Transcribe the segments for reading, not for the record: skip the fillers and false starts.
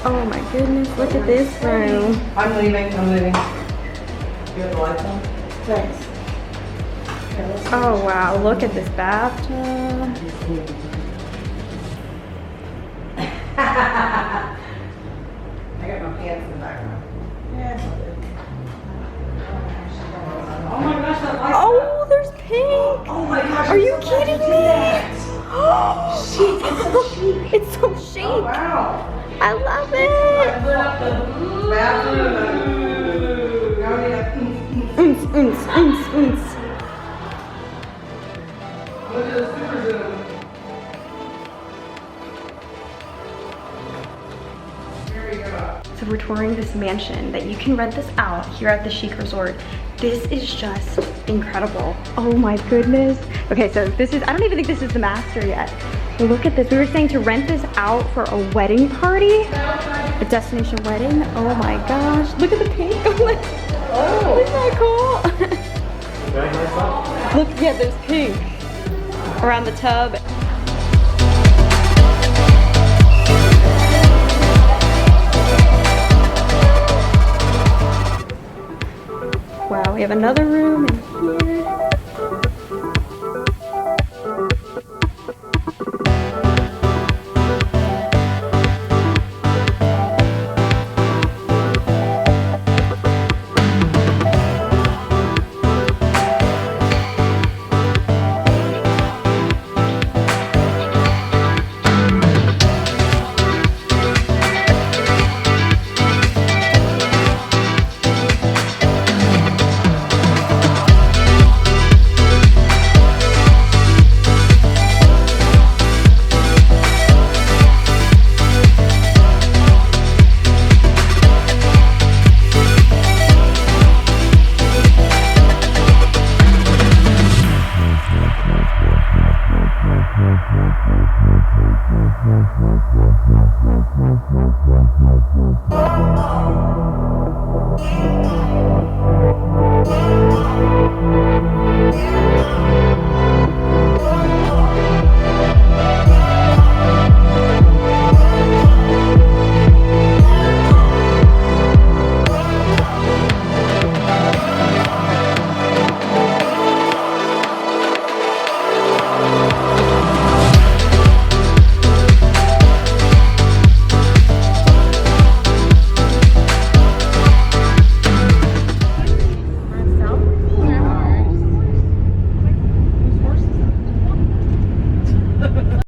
Oh my goodness, look at this room. I'm leaving. You have the lights on? Thanks. Oh wow, look at this bathtub. I got my pants in the background. Yeah. Oh my gosh, that light. Oh, there's pink. Oh my gosh. Are you I'm so glad kidding did me? that. Chic. It's so chic. Oh, wow. I love it. Put up the bathroom. Now we have Oons, oons, oons, oons. look at the super zoom. Here we go. So we're touring this mansion that you can rent this out here at the Chic Resort. This is just incredible. Oh my goodness. Okay, so this is, I don't even think this is the master yet. Look at this. We were saying to rent this out for a wedding party, a destination wedding. Oh my gosh. Look at the pink. Oh, isn't that cool? Look, yeah, there's pink around the tub. Wow, we have another room in here.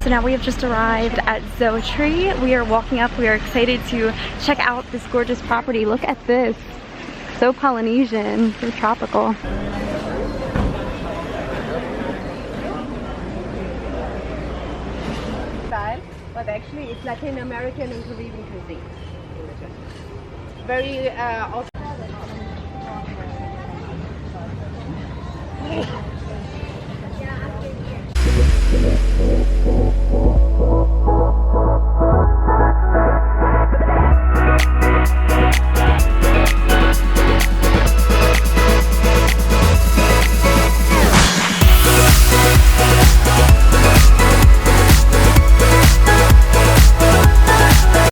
So now we have just arrived at Zoetree. We are walking up. We are excited to check out this gorgeous property. Look at this. So Polynesian, so tropical. Style, but actually it's Latin American and Caribbean cuisine. Very